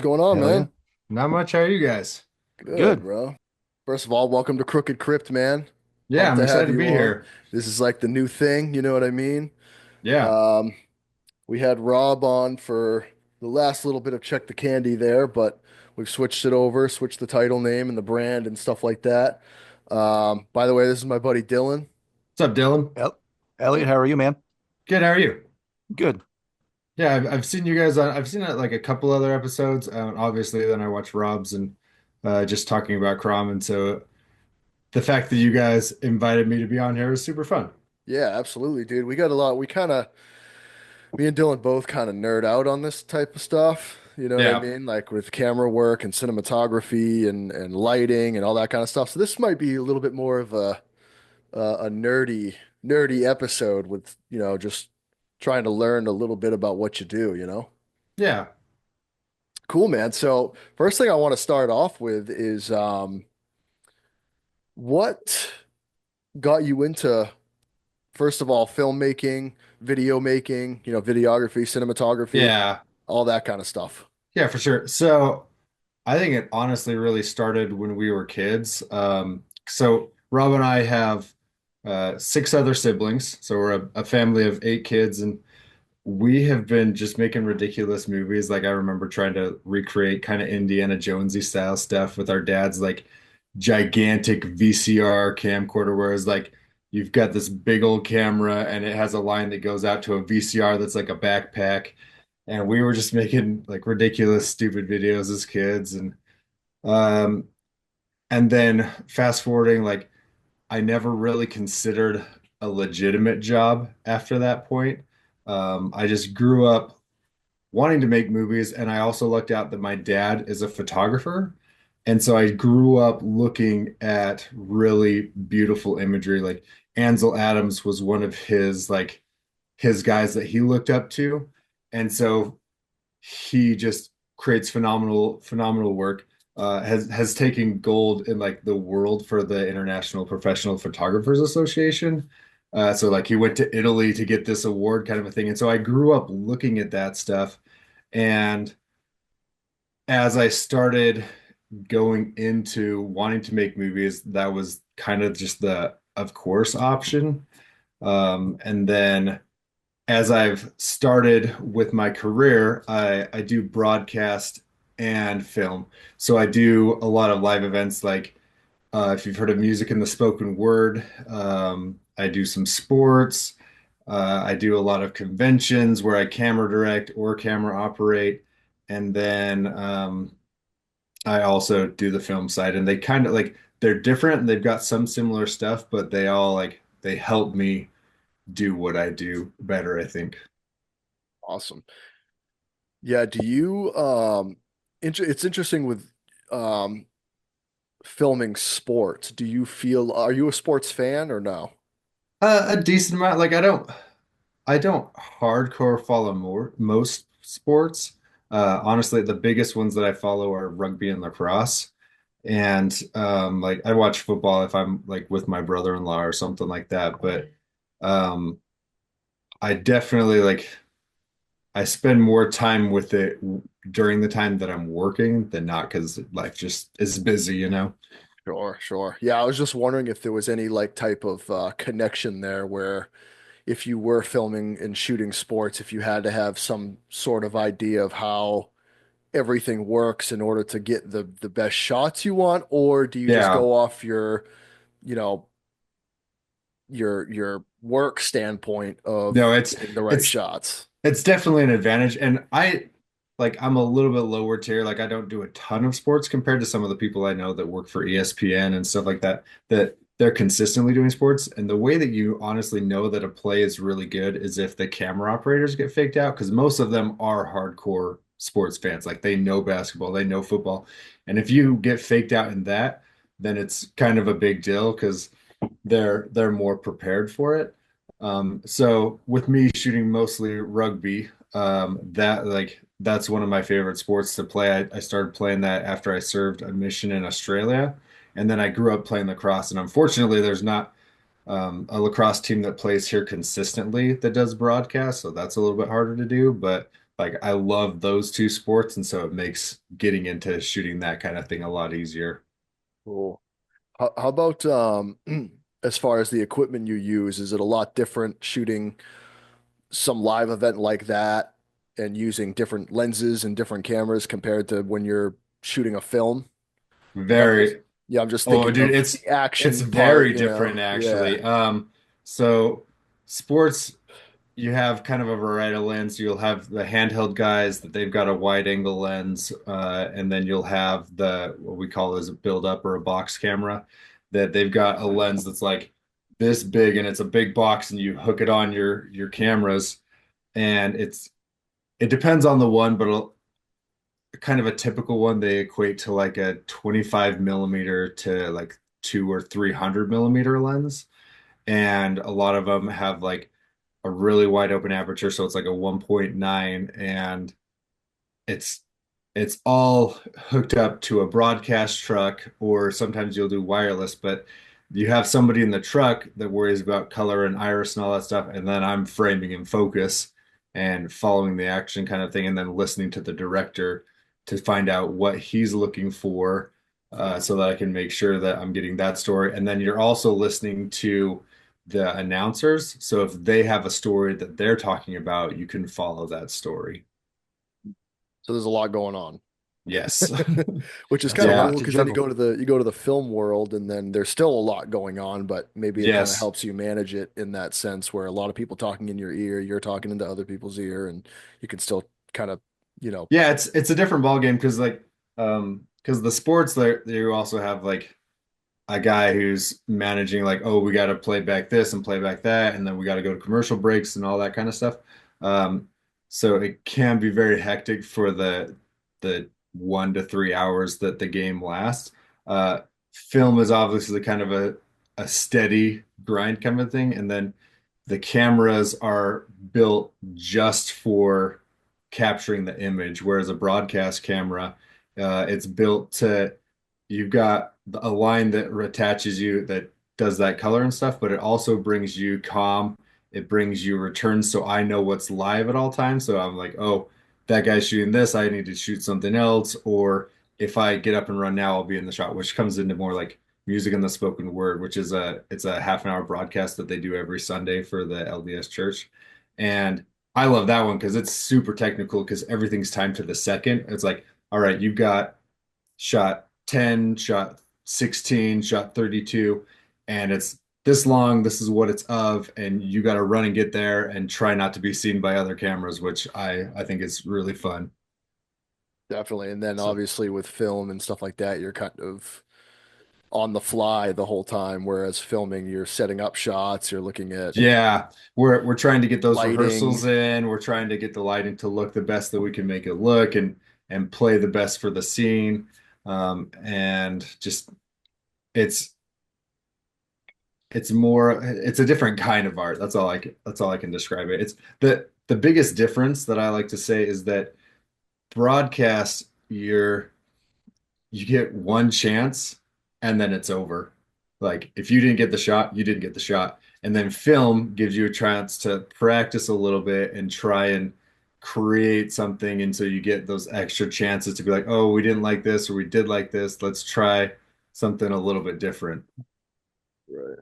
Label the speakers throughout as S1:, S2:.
S1: going on,
S2: Hell yeah.
S1: man?
S2: Not much. How are you guys?
S1: Good,
S2: Good.
S1: bro. First of all, welcome to Crooked Crypt, man.
S2: Yeah,
S1: Pumped
S2: I'm
S1: to
S2: excited
S1: have
S2: to
S1: you
S2: be
S1: on.
S2: here.
S1: This is like the new thing, you know what I mean?
S2: Yeah.
S1: Um, we had Rob on for the last little bit of Check the Candy there, but we've switched it over, switched the title name and the brand and stuff like that. By the way, this is my buddy Dylan.
S2: What's up, Dylan?
S3: Elliot, how are you, man?
S2: Good. How are you?
S3: Good.
S2: Yeah, I've seen you guys on. I've seen like a couple other episodes. Obviously, then I watched Rob's and just talking about Crom. And so the fact that you guys invited me to be on here is super fun.
S1: Yeah, absolutely, dude. We got a lot. Me and Dylan both kind of nerd out on this type of stuff. You know what I
S2: Yeah.
S1: mean? Like with camera work and cinematography and lighting and all that kind of stuff. So this might be a little bit more of a nerdy episode with, just trying to learn a little bit about what you do, you know?
S2: Yeah.
S1: Cool, man. So first thing I want to start off with is what got you into, first of all, filmmaking, video making, videography, cinematography,
S2: Yeah.
S1: all that kind of stuff.
S2: Yeah, for sure. So I think it honestly really started when we were kids. So Rob and I have six other siblings. So we're a family of eight kids, and we have been just making ridiculous movies. Like I remember trying to recreate kind of Indiana Jonesy style stuff with our dad's like gigantic VCR camcorder, whereas like you've got this big old camera and it has a line that goes out to a VCR that's like a backpack. And we were just making like ridiculous, stupid videos as kids. Um, and then fast forwarding, like I never really considered a legitimate job after that point. I just grew up wanting to make movies, and I also lucked out that my dad is a photographer. And so I grew up looking at really beautiful imagery. Like Ansel Adams was one of his guys that he looked up to. And so he just creates phenomenal work. Has taken gold in like the world for the International Professional Photographers Association. So like he went to Italy to get this award kind of a thing. And so I grew up looking at that stuff. And as I started going into wanting to make movies, that was kind of just the of course option. And then as I've started with my career, I do broadcast and film. So I do a lot of live events like if you've heard of music in the spoken word, I do some sports. I do a lot of conventions where I camera direct or camera operate. And then I also do the film side. And they kind of like they're different. They've got some similar stuff, but they all like they help me do what I do better, I think.
S1: Awesome. Yeah, do you it's interesting with um filming sports. Are you a sports fan or no?
S2: A decent amount. Like I don't hardcore follow most sports. Honestly, the biggest ones that I follow are rugby and lacrosse. And like I watch football if I'm like with my brother-in-law or something like that. But um, I definitely like I spend more time with it during the time that I'm working than not because life just is busy, you know?
S1: Sure, sure. Yeah, I was just wondering if there was any like type of connection there where if you were filming and shooting sports, if you had to have some sort of idea of how everything works in order to get the best shots you want, or do you just
S2: Yeah.
S1: go off you know, your work standpoint of
S2: No,
S1: getting the right
S2: it's
S1: shots?
S2: it's definitely an advantage. And I'm a little bit lower tier. Like I don't do a ton of sports compared to some of the people I know that work for ESPN and stuff like that, that they're consistently doing sports. And the way that you honestly know that a play is really good is if the camera operators get faked out, because most of them are hardcore sports fans. Like they know basketball, they know football. And if you get faked out in that, then it's kind of a big deal because they're more prepared for it. So with me shooting mostly rugby, that's one of my favorite sports to play. I started playing that after I served a mission in Australia, and then I grew up playing lacrosse. And unfortunately, there's not a lacrosse team that plays here consistently that does broadcast, so that's a little bit harder to do. But like I love those two sports, and so it makes getting into shooting that kind of thing a lot easier.
S1: Cool. How about as far as the equipment you use, is it a lot different shooting some live event like that and using different lenses and different cameras compared to when you're shooting a film? Like I'm just
S2: Very,
S1: yeah, I'm just
S2: oh
S1: thinking
S2: dude,
S1: of
S2: it's
S1: the
S2: it's
S1: action part,
S2: very different
S1: Yeah.
S2: actually. So sports, you have kind of a variety of lens. You'll have the handheld guys that they've got a wide angle lens, and then you'll have the what we call as a build up or a box camera that they've got a lens that's like this big and it's a big box and you hook it on your cameras and it depends on the one, but kind of a typical one they equate to like a 25 millimeter to like 200 or 300 millimeter lens, and a lot of them have like a really wide open aperture, so it's like a 1.9, and it's it's all hooked up to a broadcast truck, or sometimes you'll do wireless, but you have somebody in the truck that worries about color and iris and all that stuff, and then I'm framing in focus and following the action kind of thing, and then listening to the director to find out what he's looking for, so that I can make sure that I'm getting that story. And then you're also listening to the announcers. So if they have a story that they're talking about, you can follow that story.
S1: So there's a lot going on.
S2: Yes.
S1: Which is
S3: That's
S1: kind
S3: a
S1: of
S3: lot
S2: Yeah.
S1: cool
S3: to
S1: because then
S3: juggle.
S1: you go to the film world and then there's still a lot going on, but maybe it kind of
S2: Yes.
S1: helps you manage it in that sense where a lot of people talking in your ear, you're talking into other people's ear, and you can still kind of, you know,
S2: Yeah, it's a different ball game because because the sports there you also have like a guy who's managing like, oh, we got to play back this and play back that, and then we got to go to commercial breaks and all that kind of stuff. Um, so it can be very hectic for the 1 to 3 hours that the game lasts. Uh, Film is obviously kind of a steady grind kind of thing, and then the cameras are built just for capturing the image, whereas a broadcast camera, it's built to you've got a line that attaches you that does that color and stuff, but it also brings you calm. It brings you returns, so I know what's live at all times. So I'm like, oh, that guy's shooting this. I need to shoot something else. Or if I get up and run now, I'll be in the shot, which comes into more like music and the spoken word, which is it's a half an hour broadcast that they do every Sunday for the LDS church. And I love that one because it's super technical because everything's timed to the second. It's like, all right, you've got shot 10, shot 16, shot 32, and it's this long, this is what it's of, and you got to run and get there and try not to be seen by other cameras, which I think is really fun.
S1: definitely. And then
S2: So
S1: obviously with film and stuff like that, you're kind of on the fly the whole time, whereas filming, you're setting up shots, you're looking at
S2: yeah, we're trying to get those
S1: lighting.
S2: rehearsals in. We're trying to get the lighting to look the best that we can make it look, and play the best for the scene. And just it's it's a different kind of art. That's all I can describe it. It's the biggest difference that I like to say is that broadcast you get one chance and then it's over. Like if you didn't get the shot, you didn't get the shot. And then film gives you a chance to practice a little bit and try and create something until you get those extra chances to be like, oh, we didn't like this or we did like this. Let's try something a little bit different.
S1: Right.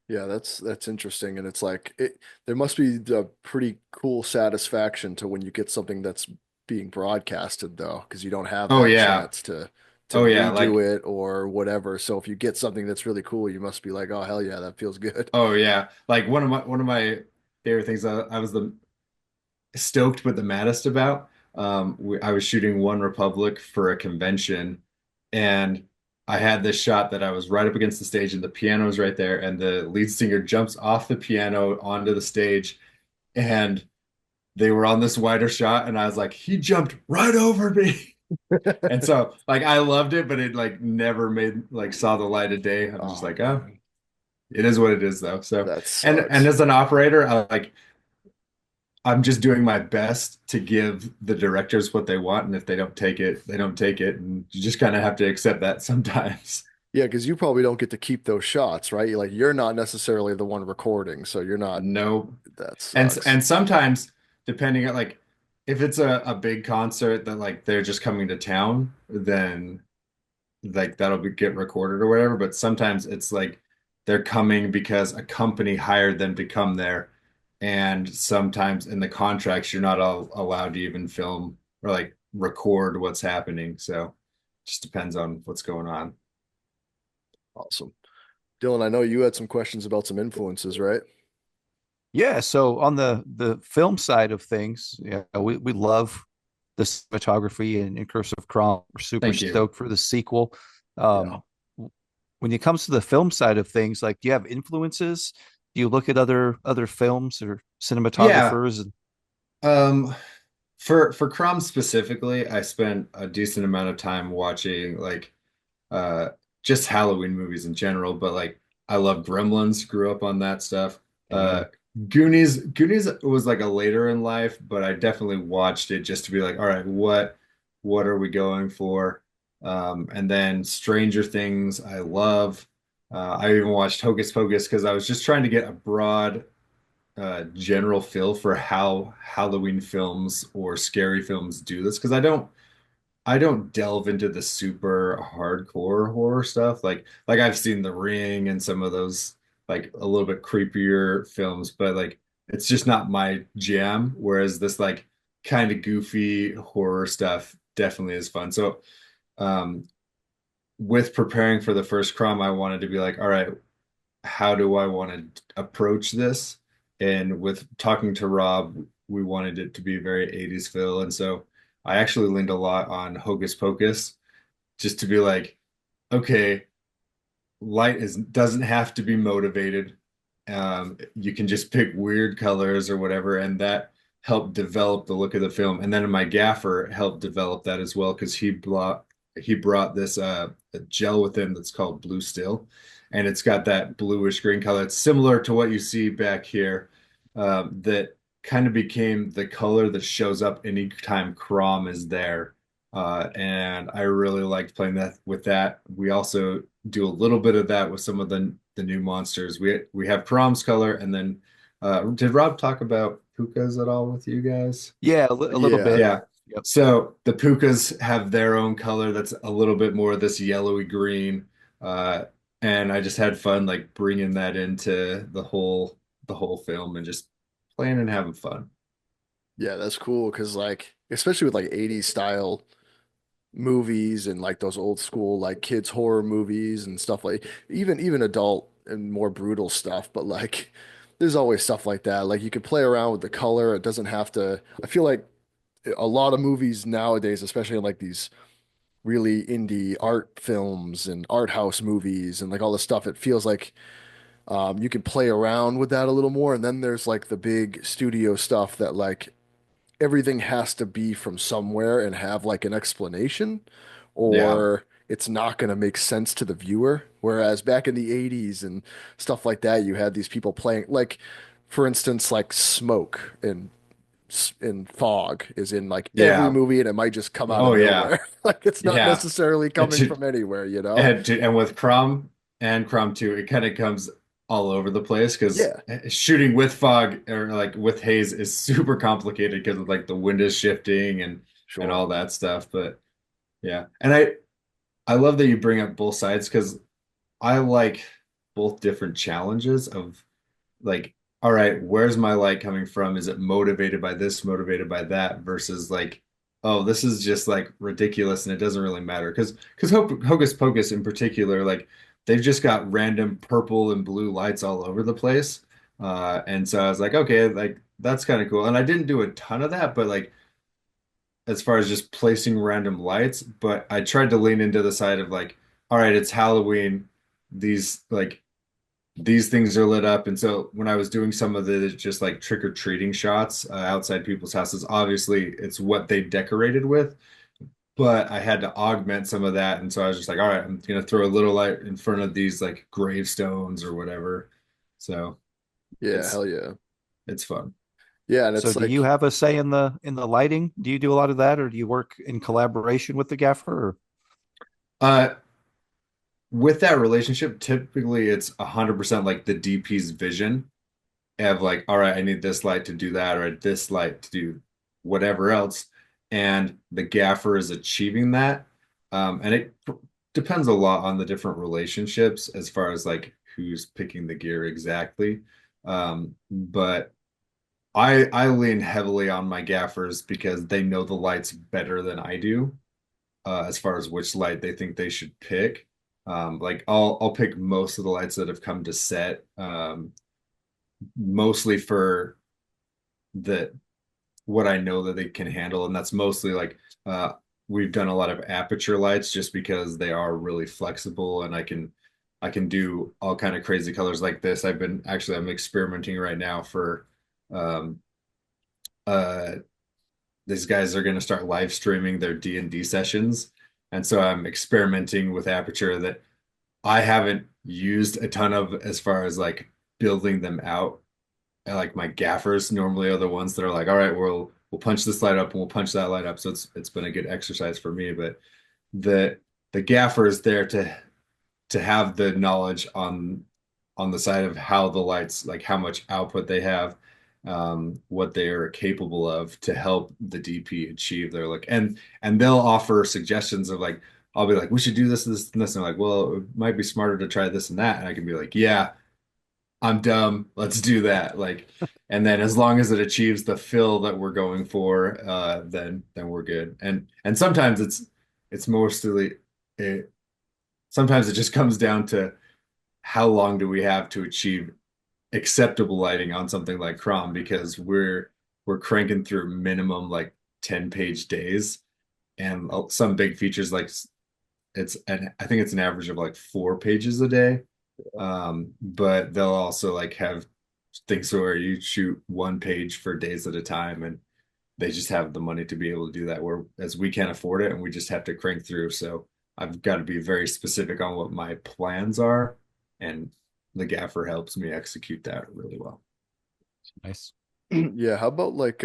S1: Yeah, that's interesting, and it's like there must be a pretty cool satisfaction to when you get something that's being broadcasted though, because you don't have
S2: Oh
S1: that
S2: yeah.
S1: chance to
S2: Oh yeah.
S1: redo
S2: Like
S1: it or whatever. So if you get something that's really cool, you must be like, oh hell yeah, that feels good.
S2: oh yeah, like one of my favorite things I was the stoked but the maddest about. I was shooting One Republic for a convention, and I had this shot that I was right up against the stage, and the piano was right there, and the lead singer jumps off the piano onto the stage, and they were on this wider shot, and I was like, he jumped right over me. And so like I loved it, but it like never made like saw the light of day. I'm just
S1: Oh
S2: like, oh,
S1: man,
S2: it is what it is though. So
S1: that
S2: and
S1: sucks.
S2: as an operator, I'm just doing my best to give the directors what they want, and if they don't take it, they don't take it, and you just kind of have to accept that sometimes.
S1: Yeah, because you probably don't get to keep those shots, right? You're not necessarily the one recording, so you're not.
S2: No,
S1: That sucks.
S2: and sometimes depending on like if it's a big concert that like they're just coming to town, then like get recorded or whatever. But sometimes it's like they're coming because a company hired them to come there. And sometimes in the contracts, you're not allowed to even film or like record what's happening. So it just depends on what's going on.
S1: Awesome. Dylan, I know you had some questions about some influences, right?
S3: Yeah, so on the film side of things, yeah, we love the cinematography and Cursive Crom. We're super
S2: Thank you.
S3: stoked for the sequel.
S1: Yeah.
S3: When it comes to the film side of things, like, do you have influences? Do you look at other films or
S2: Yeah.
S3: cinematographers? And
S2: Um, for Crom specifically, I spent a decent amount of time watching like uh just Halloween movies in general, but like I love Gremlins, grew up on that stuff.
S3: mm,
S2: Uh Goonies was like a later in life, but I definitely watched it just to be like, all right, what are we going for? And then Stranger Things, I love. I even watched Hocus Pocus because I was just trying to get a broad general feel for how Halloween films or scary films do this because I don't delve into the super hardcore horror stuff. Like I've seen The Ring and some of those like a little bit creepier films, but like it's just not my jam. Whereas this like kind of goofy horror stuff definitely is fun. So um with preparing for the first Crom, I wanted to be like, all right, how do I want to approach this? And with talking to Rob, we wanted it to be very 80s feel. And so I actually leaned a lot on Hocus Pocus just to be like, okay, light is doesn't have to be motivated. You can just pick weird colors or whatever, and that helped develop the look of the film. And then my gaffer helped develop that as well because he brought this a gel with him that's called Blue Still, and it's got that bluish green color. It's similar to what you see back here, that kind of became the color that shows up anytime Crom is there. And I really liked playing that with that. We also do a little bit of that with some of the new monsters. We have Crom's color, and then did Rob talk about pukas at all with you guys?
S3: yeah, a little
S1: Yeah.
S3: bit.
S2: Yeah.
S3: Yep.
S2: So the pukas have their own color that's a little bit more this yellowy green. Uh, and I just had fun like bringing that into the whole film and just playing and having fun.
S1: Yeah, that's cool because like especially with like 80s style movies and like those old school like kids horror movies and stuff like even adult and more brutal stuff, but like there's always stuff like that. Like you could play around with the color. It doesn't have to. I feel like a lot of movies nowadays, especially in like these really indie art films and art house movies and like all this stuff, it feels like you can play around with that a little more. And then there's like the big studio stuff that like everything has to be from somewhere and have like an explanation,
S2: Yeah.
S1: or it's not going to make sense to the viewer. Whereas back in the 80s and stuff like that, you had these people playing, like, for instance, like smoke and fog is in like every
S2: Yeah.
S1: movie and it might just come out of
S2: Oh yeah.
S1: nowhere. Like it's not
S2: Yeah.
S1: necessarily
S2: It
S1: coming from anywhere, you know?
S2: and with Crom and Crom 2, it kind of comes all over the place because
S1: Yeah,
S2: shooting with fog or like with haze is super complicated because of like the wind is shifting and
S1: sure.
S2: all that stuff. But yeah, and I love that you bring up both sides because I like both different challenges of like, all right, where's my light coming from? Is it motivated by this, motivated by that, versus like, oh, this is just like ridiculous and it doesn't really matter. Because Hocus Pocus in particular, like they've just got random purple and blue lights all over the place. And so I was like, okay, like that's kind of cool. And I didn't do a ton of that, but like as far as just placing random lights, but I tried to lean into the side of like, all right, it's Halloween. These like these things are lit up. And so when I was doing some of the just like trick or treating shots outside people's houses, obviously it's what they decorated with, but I had to augment some of that. And so I was just like, all right, I'm gonna throw a little light in front of these like gravestones or whatever. So
S1: Yeah,
S2: it's
S1: hell yeah.
S2: it's fun.
S1: Yeah, and
S3: So
S1: it's
S3: do you
S1: like
S3: have a say in the lighting? Do you do a lot of that, or do you work in collaboration with the gaffer? Or
S2: Uh, with that relationship, typically it's 100% like the DP's vision of like, all right, I need this light to do that, or this light to do. whatever else, and the gaffer is achieving that. And it depends a lot on the different relationships as far as like who's picking the gear exactly. But I lean heavily on my gaffers because they know the lights better than I do, as far as which light they think they should pick. Like I'll pick most of the lights that have come to set, mostly for the what I know that they can handle, and that's mostly like we've done a lot of aperture lights just because they are really flexible, and I can do all kind of crazy colors like this. I'm experimenting right now for um, uh, these guys are going to start live streaming their D&D sessions, and so I'm experimenting with aperture that I haven't used a ton of as far as like building them out. I like my gaffers normally are the ones that are like, all right, we'll punch this light up and we'll punch that light up. So it's been a good exercise for me. But the the gaffer is there to have the knowledge on the side of how the lights, like how much output they have, what they are capable of to help the DP achieve their look. And they'll offer suggestions of like, I'll be like, we should do this, this, and this. And they're like, well, it might be smarter to try this and that. And I can be like, yeah, I'm dumb. Let's do that. Like, and then as long as it achieves the fill that we're going for, then we're good. And sometimes it's mostly it. Sometimes it just comes down to how long do we have to achieve acceptable lighting on something like Crom because we're cranking through minimum like 10-page days, and some big features like I think it's an average of like 4 pages a day. But they'll also like have things where you shoot 1 page for days at a time, and they just have the money to be able to do that. Whereas we can't afford it, and we just have to crank through. So I've got to be very specific on what my plans are, and the gaffer helps me execute that really well.
S3: Nice.
S1: Yeah, how about like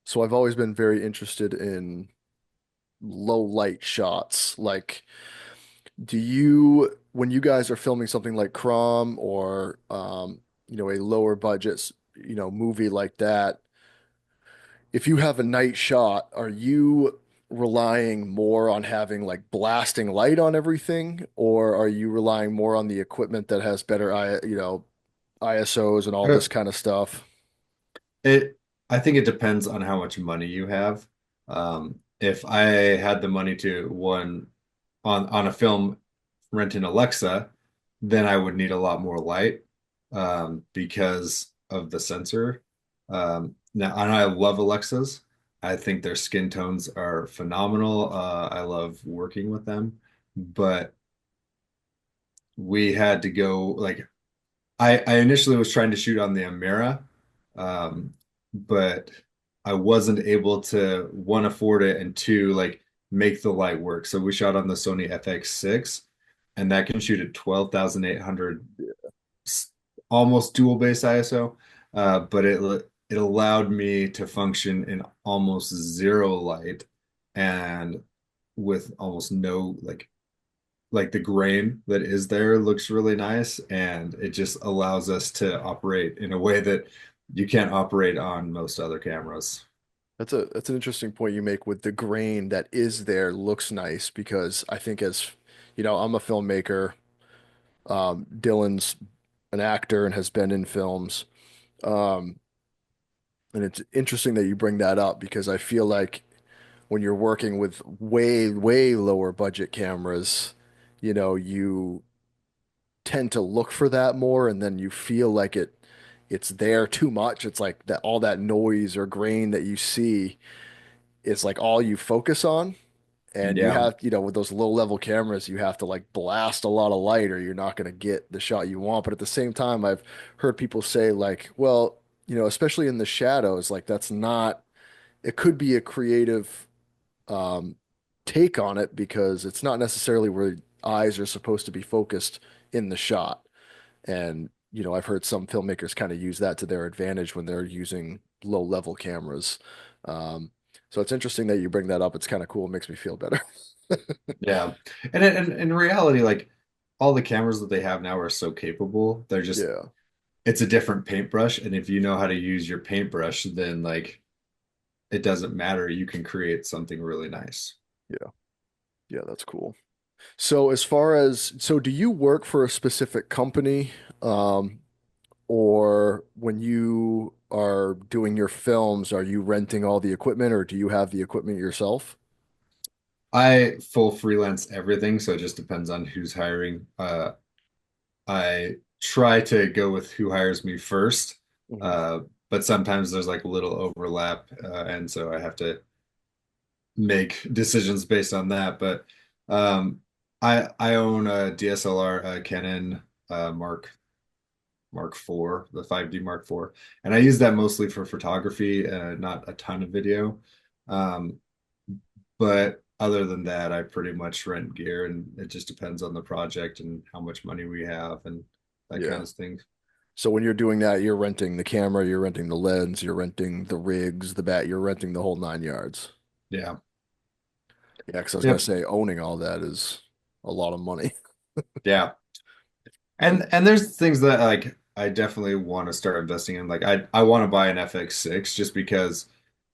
S1: so I've always been very interested in low light shots. Like, do you when you guys are filming something like Crom or a lower budget, movie like that, if you have a night shot, are you relying more on having like blasting light on everything, or are you relying more on the equipment that has better ISOs and all
S2: Uh,
S1: this kind of stuff?
S2: It, I think it depends on how much money you have. If I had the money to one on a film rent an Alexa, then I would need a lot more light because of the sensor. Now, and I love Alexas. I think their skin tones are phenomenal. I love working with them, but we had to go like I initially was trying to shoot on the Amira, um, but I wasn't able to one afford it and two like make the light work. So we shot on the Sony FX6, and that can shoot at 12,800, almost dual base ISO. But it allowed me to function in almost zero light and with almost no like the grain that is there looks really nice, and it just allows us to operate in a way that you can't operate on most other cameras.
S1: That's an interesting point you make with the grain that is there looks nice because I think I'm a filmmaker. Dylan's an actor and has been in films. Um, and it's interesting that you bring that up because I feel like when you're working with way, way lower budget cameras, you tend to look for that more and then you feel like it's there too much. It's like that all that noise or grain that you see is like all you focus on. And you
S2: Yeah,
S1: have, with those low level cameras, you have to like blast a lot of light or you're not going to get the shot you want. But at the same time, I've heard people say like, well, especially in the shadows, like that's not, it could be a creative um, take on it because it's not necessarily where eyes are supposed to be focused in the shot. And, I've heard some filmmakers kind of use that to their advantage when they're using low level cameras. Um, so it's interesting that you bring that up. It's kind of cool. It makes me feel better.
S2: yeah. And in reality, like all the cameras that they have now are so capable. They're just
S1: Yeah.
S2: it's a different paintbrush, and if you know how to use your paintbrush, then like it doesn't matter. You can create something really nice.
S1: Yeah. Yeah, that's cool. So as far as so do you work for a specific company or when you are doing your films, are you renting all the equipment or do you have the equipment yourself?
S2: I full freelance everything, so it just depends on who's hiring. I try to go with who hires me first,
S1: Mhm.
S2: uh, but sometimes there's like a little overlap, and so I have to make decisions based on that. But um, I own a DSLR, Canon Mark IV, the 5D Mark IV, and I use that mostly for photography, not a ton of video. Um, but other than that, I pretty much rent gear, and it just depends on the project and how much money we have and that kind
S1: Yeah.
S2: of thing.
S1: So when you're doing that, you're renting the camera, you're renting the lens, you're renting the rigs, the bat, you're renting the whole nine yards.
S2: Yeah.
S1: Yeah, because I was gonna
S2: Yep.
S1: say owning all that is a lot of money.
S2: Yeah. And there's things that like I definitely want to start investing in. Like I want to buy an FX6 just because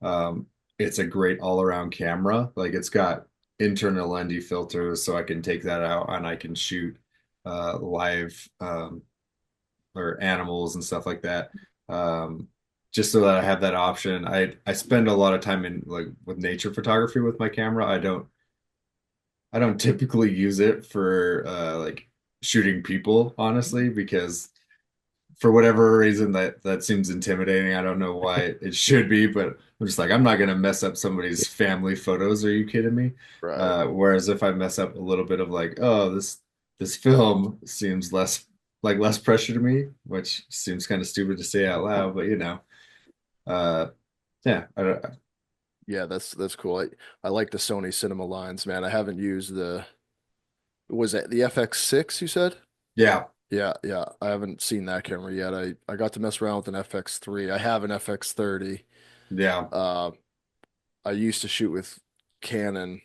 S2: um it's a great all-around camera. Like it's got internal ND filters so I can take that out and I can shoot live or animals and stuff like that. Um just so that I have that option. I spend a lot of time in like with nature photography with my camera. I don't typically use it for like shooting people, honestly, because for whatever reason that seems intimidating. I don't know why it should be, but I'm just like I'm not gonna mess up somebody's family photos. Are you kidding me?
S1: Right.
S2: Whereas if I mess up a little bit of like, oh, this film seems less pressure to me, which seems kind of stupid to say out loud, but uh, yeah, I don't,
S1: Yeah, that's cool. I like the Sony Cinema lines, man. I haven't used was it the FX6 you said?
S2: yeah,
S1: Yeah, yeah. I haven't seen that camera yet. I got to mess around with an FX3. I have an FX30.
S2: yeah.
S1: Uh, I used to shoot with Canon,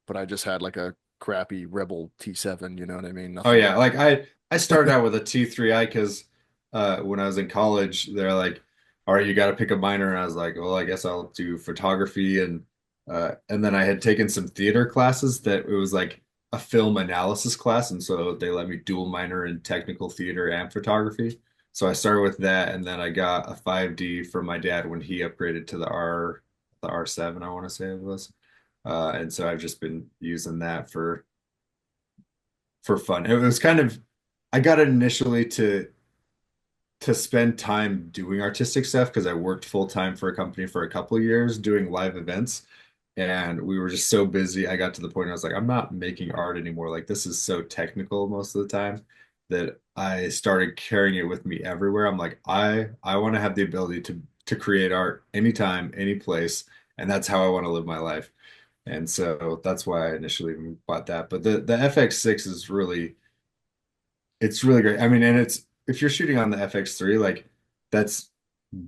S1: but I just had like a crappy Rebel T7, you know what I mean?
S2: Oh
S1: Nothing.
S2: yeah, like I started out with a T3i because when I was in college, they're like, "All right, you got to pick a minor," and I was like, "Well, I guess I'll do photography." And then I had taken some theater classes that it was like a film analysis class, and so they let me dual minor in technical theater and photography. So I started with that, and then I got a 5D from my dad when he upgraded to the R7, I want to say it was. And so I've just been using that for fun. It was kind of I got it initially to spend time doing artistic stuff because I worked full time for a company for a couple of years doing live events. And we were just so busy. I got to the point where I was like, I'm not making art anymore. Like this is so technical most of the time that I started carrying it with me everywhere. I'm like, I want to have the ability to create art anytime, any place, and that's how I want to live my life. And so that's why I initially bought that. But the FX6 is really it's really great. I mean, and it's if you're shooting on the FX3, like that's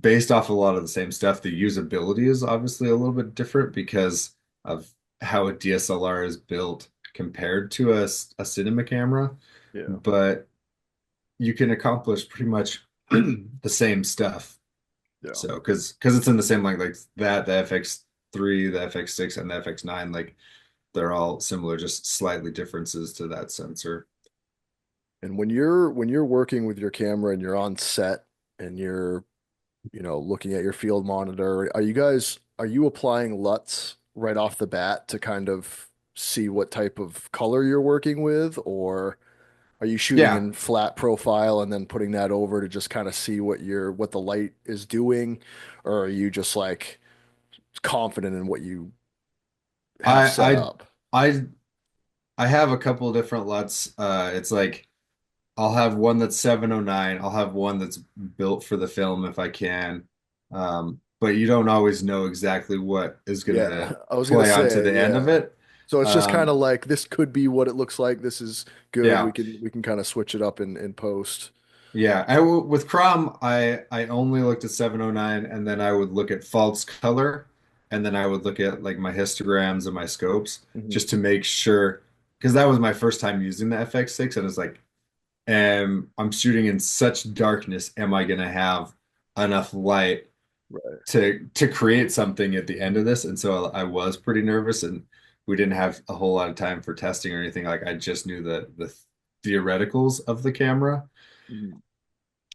S2: based off a lot of the same stuff. The usability is obviously a little bit different because of how a DSLR is built compared to a cinema camera,
S1: Yeah,
S2: but you can accomplish pretty much the same stuff.
S1: yeah.
S2: So, because it's in the same like that, the FX3, the FX6, and the FX9, like they're all similar, just slightly differences to that sensor.
S1: And when you're working with your camera and you're on set and you're, looking at your field monitor, are you applying LUTs right off the bat to kind of see what type of color you're working with, or are you shooting
S2: Yeah,
S1: in flat profile and then putting that over to just kind of see what the light is doing, or are you just like confident in what you have set
S2: I
S1: up?
S2: I I have a couple of different LUTs. It's like I'll have one that's 709. I'll have one that's built for the film if I can. But you don't always know exactly what is going
S1: Yeah,
S2: to
S1: I was gonna
S2: play onto
S1: say,
S2: the end of
S1: yeah.
S2: it.
S1: So it's just kind
S2: Um,
S1: of like this could be what it looks like. This is good.
S2: yeah,
S1: We can kind of switch it up in post.
S2: yeah. With Crom, I only looked at 709, and then I would look at false color, and then I would look at like my histograms and my scopes
S1: Mhm.
S2: just to make sure, because that was my first time using the FX6, and it's like I'm shooting in such darkness. Am I going to have enough light
S1: Right.
S2: to create something at the end of this, and so I was pretty nervous, and we didn't have a whole lot of time for testing or anything. Like I just knew the theoreticals of the camera,
S1: Mhm.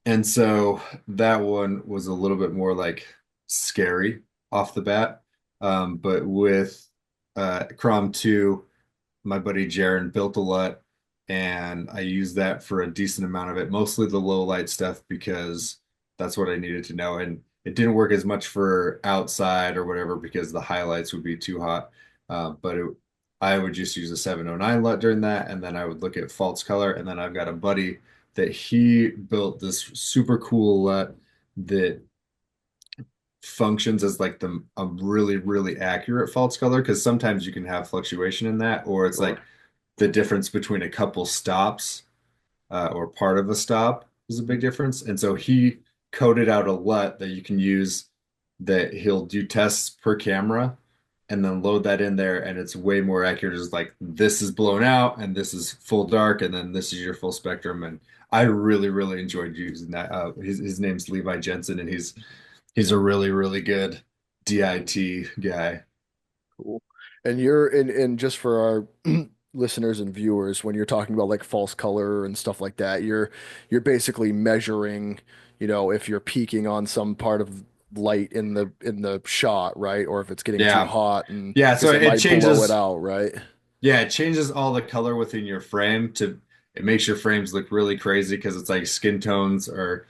S2: and so that one was a little bit more like scary off the bat. But with Crom 2, my buddy Jaron built a LUT, and I used that for a decent amount of it, mostly the low light stuff because that's what I needed to know. And it didn't work as much for outside or whatever because the highlights would be too hot. I would just use a 709 LUT during that, and then I would look at false color. And then I've got a buddy that he built this super cool LUT that functions as like the a really, really accurate false color because sometimes you can have fluctuation in that, or it's like
S1: Sure.
S2: the difference between a couple stops or part of a stop is a big difference. And so he coded out a LUT that you can use that he'll do tests per camera and then load that in there. And it's way more accurate. It's like this is blown out and this is full dark and then this is your full spectrum. And I really, really enjoyed using that. His name's Levi Jensen, and he's a really, really good DIT guy.
S1: Cool. And you're and just for our listeners and viewers, when you're talking about like false color and stuff like that, you're basically measuring, if you're peaking on some part of light in the shot, right? Or if it's getting too
S2: Yeah.
S1: hot and
S2: Yeah. So
S1: because it
S2: it
S1: might blow it
S2: changes.
S1: out, right?
S2: Yeah, it changes all the color within your frame to it makes your frames look really crazy because it's like skin tones are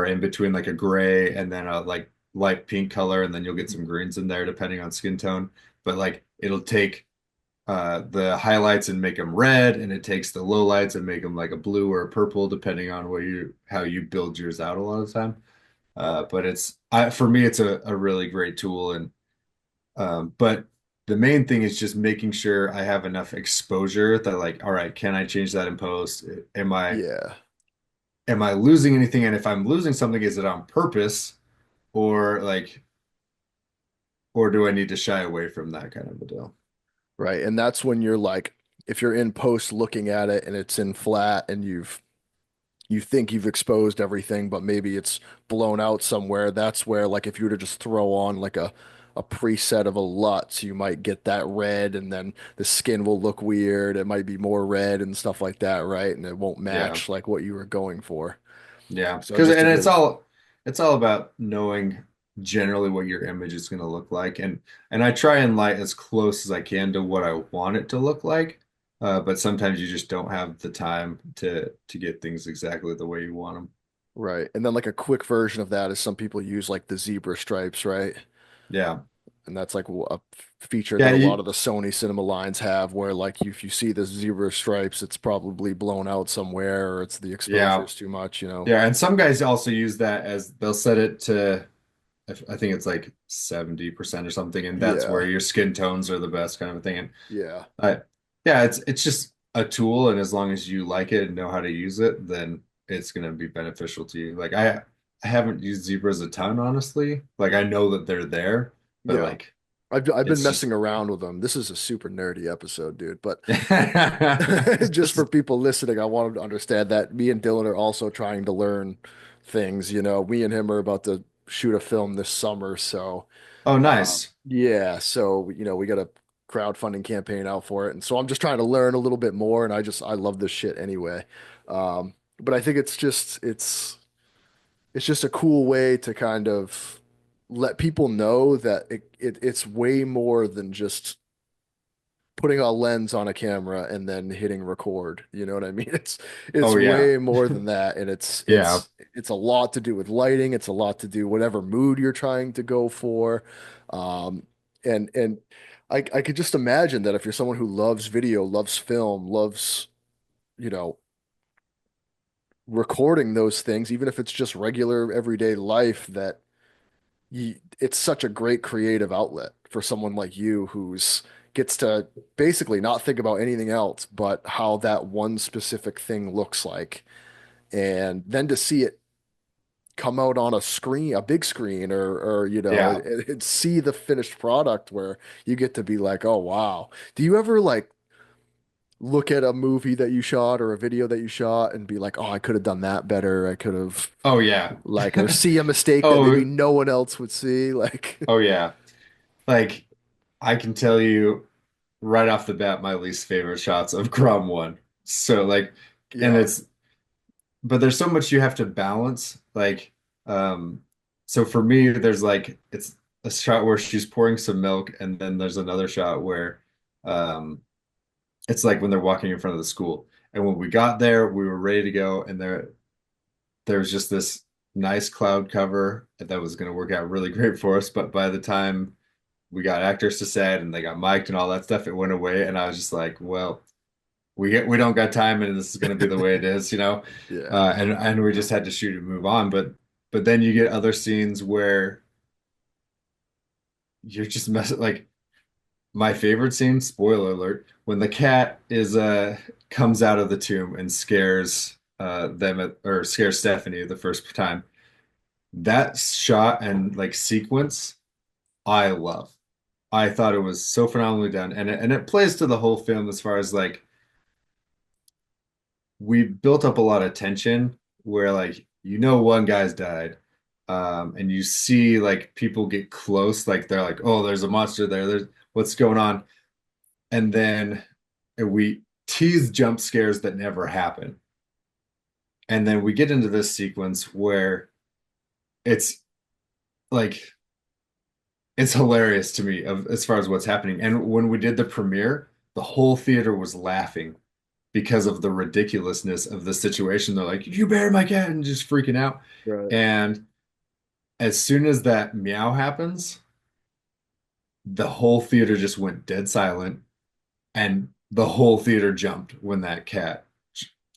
S2: in between like a gray and then a like light pink color, and then you'll get some greens in there depending on skin tone. But like it'll take the highlights and make them red, and it takes the lowlights and make them like a blue or a purple depending on what you how you build yours out a lot of the time. But for me it's a really great tool, and but the main thing is just making sure I have enough exposure that like, all right, can I change that in post?
S1: Yeah.
S2: Am I losing anything? And if I'm losing something, is it on purpose or like or do I need to shy away from that kind of a deal?
S1: Right. And that's when you're like, if you're in post looking at it and it's in flat and you think you've exposed everything, but maybe it's blown out somewhere. That's where, like, if you were to just throw on like a preset of a LUT, you might get that red, and then the skin will look weird. It might be more red and stuff like that, right? And it won't
S2: Yeah.
S1: match like what you were going for.
S2: Yeah.
S1: So
S2: Because
S1: just a
S2: and
S1: good,
S2: it's all about knowing generally what your image is going to look like, and I try and light as close as I can to what I want it to look like. But sometimes you just don't have the time to get things exactly the way you want them.
S1: right. And then like a quick version of that is some people use like the zebra stripes, right?
S2: Yeah.
S1: And that's like a feature
S2: Yeah,
S1: that a lot
S2: you,
S1: of the Sony cinema lines have, where like if you see the zebra stripes, it's probably blown out somewhere, or it's the exposure
S2: yeah.
S1: is too much.
S2: Yeah, and some guys also use that as they'll set it to I think it's like 70% or something, and that's where
S1: Yeah,
S2: your skin tones are the best kind of thing. And
S1: yeah,
S2: I, yeah, it's just a tool, and as long as you like it and know how to use it, then it's gonna be beneficial to you. Like I haven't used zebras a ton, honestly. Like I know that they're there, but
S1: yeah.
S2: like
S1: I've been
S2: it's just
S1: messing around with them. This is a super nerdy episode, dude. But just
S2: this
S1: for
S2: is
S1: people listening, I want them to understand that me and Dylan are also trying to learn things. Me and him are about to shoot a film this summer, so
S2: oh nice.
S1: yeah. So we got a crowdfunding campaign out for it, and so I'm just trying to learn a little bit more. And I love this shit anyway. But I think it's just a cool way to kind of let people know that it's way more than just putting a lens on a camera and then hitting record. You know what I mean? It's
S2: Oh yeah.
S1: way more than that, and
S2: Yeah.
S1: it's a lot to do with lighting. It's a lot to do whatever mood you're trying to go for. Um, and I could just imagine that if you're someone who loves video, loves film, loves, you know, recording those things, even if it's just regular everyday life, that it's such a great creative outlet for someone like you who's gets to basically not think about anything else but how that one specific thing looks like. And then to see it come out on a screen, a big screen, or
S2: Yeah.
S1: and see the finished product where you get to be like, oh wow. Do you ever look at a movie that you shot or a video that you shot and be like, oh, I could have done that better. I could have
S2: Oh yeah.
S1: like, or see a mistake that maybe
S2: Oh,
S1: no one else would see. Like,
S2: oh yeah. Like I can tell you right off the bat my least favorite shots of Crom one. So like, and
S1: yeah,
S2: it's but there's so much you have to balance. Like, um, so for me, there's like it's a shot where she's pouring some milk, and then there's another shot where um it's like when they're walking in front of the school. And when we got there, we were ready to go, and there was just this nice cloud cover that was going to work out really great for us. But by the time we got actors to set and they got mic'd and all that stuff, it went away, and I was just like, well, we don't got time, and this is going to be the way it is, you know.
S1: yeah,
S2: And we just had to shoot and move on. But then you get other scenes where you're just messing like my favorite scene, spoiler alert, when the cat is comes out of the tomb and scares or scares Stephanie the first time. That shot and like sequence, I love. I thought it was so phenomenally done, and it plays to the whole film as far as like we built up a lot of tension where like one guy's died, and you see like people get close, like they're like, oh, there's a monster there. There's what's going on, and then we tease jump scares that never happen, and then we get into this sequence where it's like it's hilarious to me of as far as what's happening. And when we did the premiere, the whole theater was laughing because of the ridiculousness of the situation. They're like, "You buried my cat," and just freaking out.
S1: right,
S2: And as soon as that meow happens, the whole theater just went dead silent, and the whole theater jumped when that cat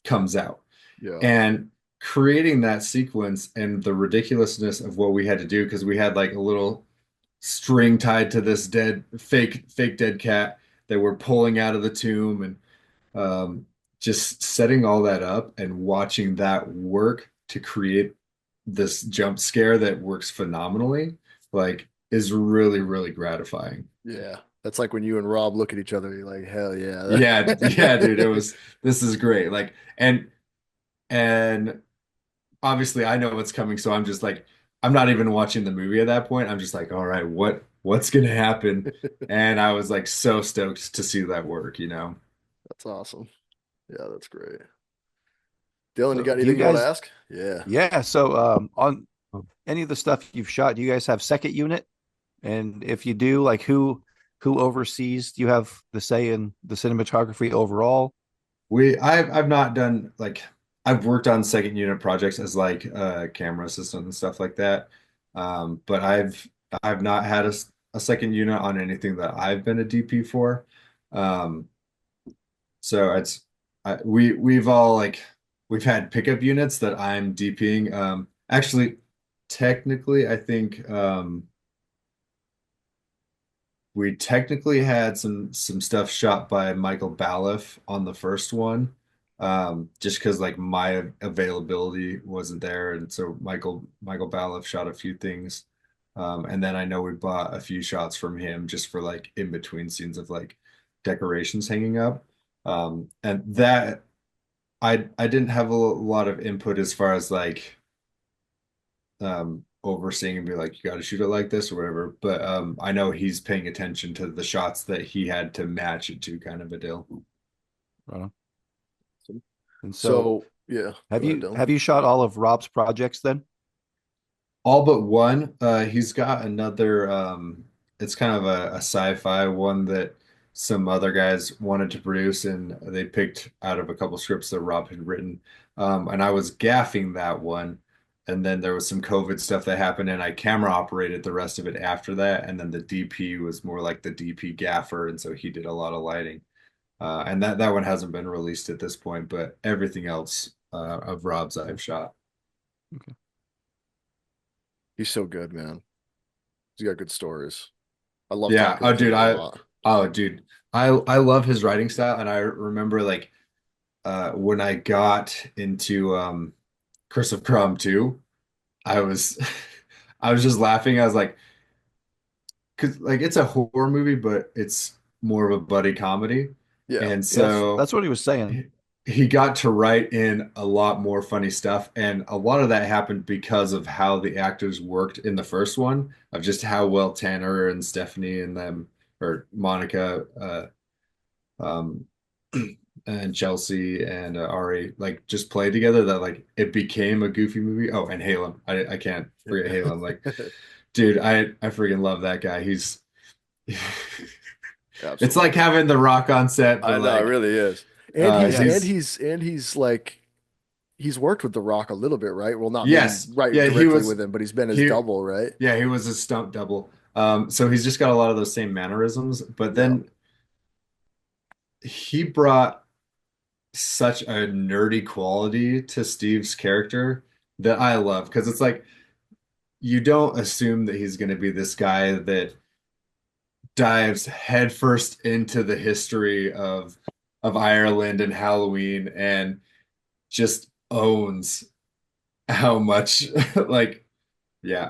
S2: comes out.
S1: yeah,
S2: And creating that sequence and the ridiculousness of what we had to do because we had like a little string tied to this dead fake dead cat that we're pulling out of the tomb and um, just setting all that up and watching that work to create this jump scare that works phenomenally, like is really, really gratifying.
S1: yeah. That's like when you and Rob look at each other, you're like, hell yeah.
S2: Yeah, yeah, dude, this is great. Like, and obviously I know what's coming, so I'm just like, I'm not even watching the movie at that point. I'm just like, all right, what's gonna happen? And I was like so stoked to see that work, you know?
S1: That's awesome. Yeah, that's great. Dylan, you
S3: So
S1: got
S3: do you
S1: anything you want to
S3: guys,
S1: ask? Yeah.
S3: yeah, so on any of the stuff you've shot, do you guys have second unit? And if you do, like who oversees? Do you have the say in the cinematography overall?
S2: I've not done like I've worked on second unit projects as like a camera assistant and stuff like that. But I've not had a second unit on anything that I've been a DP for. Um, so it's we've all like we've had pickup units that I'm DPing. Actually, technically, I think we technically had some stuff shot by Michael Balliff on the first one, just because like my availability wasn't there, and so Michael Balliff shot a few things, and then I know we bought a few shots from him just for like in between scenes of like decorations hanging up, and that I didn't have a lot of input as far as like overseeing and be like, you got to shoot it like this or whatever. But I know he's paying attention to the shots that he had to match it to, kind of a deal.
S3: Right on. And so
S1: So, yeah, go ahead, Dylan.
S3: have you shot all of Rob's projects then?
S2: All but one. He's got another. It's kind of a sci-fi one that some other guys wanted to produce, and they picked out of a couple scripts that Rob had written. And I was gaffing that one, and then there was some COVID stuff that happened, and I camera operated the rest of it after that. And then the DP was more like the DP gaffer, and so he did a lot of lighting. And that one hasn't been released at this point, but everything else of Rob's I've shot.
S3: Okay.
S1: He's so good, man. He's got good stories. I love
S2: Yeah.
S1: talking to him a lot.
S2: Oh, dude, I love his writing style, and I remember like when I got into Curse of Crom 2, I was I was just laughing. I was like, because like it's a horror movie, but it's more of a buddy comedy,
S1: Yeah.
S2: And
S3: Yeah,
S2: so
S3: that's what he was saying.
S2: he got to write in a lot more funny stuff, and a lot of that happened because of how the actors worked in the first one, of just how well Tanner and Stephanie and them, or Monica, um, and Chelsea and Ari, like just played together. That like it became a goofy movie. Oh, and Halem, I can't forget Halem. Like, dude, I freaking love that guy. He's it's like
S1: Absolutely.
S2: having The Rock on set, but
S1: I know it
S2: like,
S1: really is. And he's
S3: Yeah.
S1: and
S2: he's
S1: he's and he's like he's worked with The Rock a little bit, right? Well, not maybe
S2: yes,
S1: right
S2: yeah,
S1: directly with him, but he's been his
S2: he
S1: double, right?
S2: yeah, he was a stunt double. So he's just got a lot of those same mannerisms, but
S1: Yeah.
S2: then he brought such a nerdy quality to Steve's character that I love, because it's like you don't assume that he's going to be this guy that dives headfirst into the history of Ireland and Halloween and just owns how much like yeah,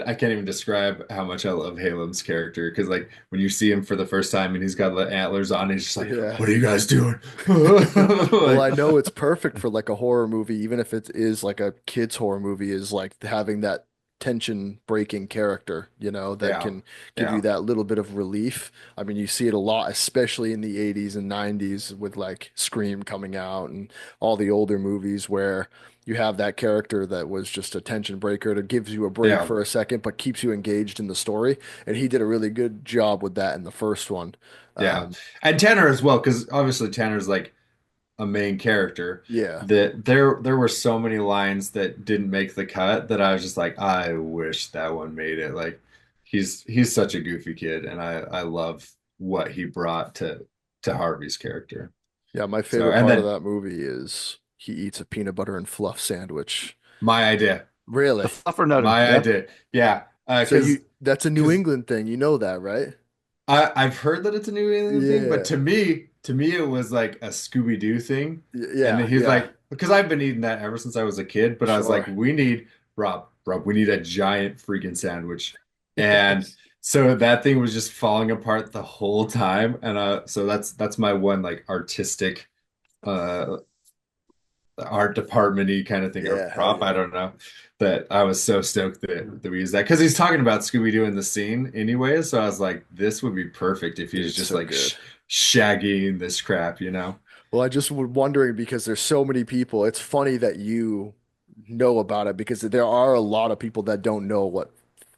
S2: I can't even describe how much I love Halem's character, because like when you see him for the first time and he's got the antlers on, he's just like,
S1: Yeah.
S2: "What are you guys doing?"
S1: Well,
S2: Like,
S1: I know it's perfect for like a horror movie, even if it is like a kid's horror movie, is like having that tension breaking character, that
S2: yeah,
S1: can give you
S2: yeah,
S1: that little bit of relief. I mean, you see it a lot, especially in the 80s and 90s with like Scream coming out and all the older movies where you have that character that was just a tension breaker that gives you a break
S2: yeah,
S1: for a second, but keeps you engaged in the story. And he did a really good job with that in the first one.
S2: yeah.
S1: Um,
S2: And Tanner as well, because obviously Tanner's like a main character.
S1: yeah.
S2: That there were so many lines that didn't make the cut that I was just like, I wish that one made it. Like, he's such a goofy kid, and I love what he brought to Harvey's character.
S1: Yeah, my
S2: So,
S1: favorite
S2: and
S1: part of
S2: then
S1: that movie is he eats a peanut butter and fluff sandwich.
S2: my idea,
S3: The
S1: Really?
S3: fluffernutter.
S2: my
S3: Yeah.
S2: idea, yeah,
S1: So that's a New
S2: because
S1: England thing, you know that, right?
S2: I've heard that it's a New England thing, but
S1: Yeah.
S2: to me it was like a Scooby-Doo thing. And
S1: Yeah,
S2: then he's
S1: yeah.
S2: like, because I've been eating that ever since I was a kid, but I was like,
S1: Sure.
S2: we need Rob, we need a giant freaking sandwich. And
S1: Yes.
S2: so that thing was just falling apart the whole time. And so that's my one like artistic uh art department-y kind of thing, or
S1: Yeah, hell
S2: prop, I
S1: yeah.
S2: don't know. That I was so stoked that we used that, because he's talking about Scooby-Doo in the scene anyway. So I was like, this would be perfect if he's
S1: Dude,
S2: just
S1: so
S2: like
S1: good.
S2: shaggying this crap, you know?
S1: Well, I just was wondering because there's so many people. It's funny that you know about it because there are a lot of people that don't know what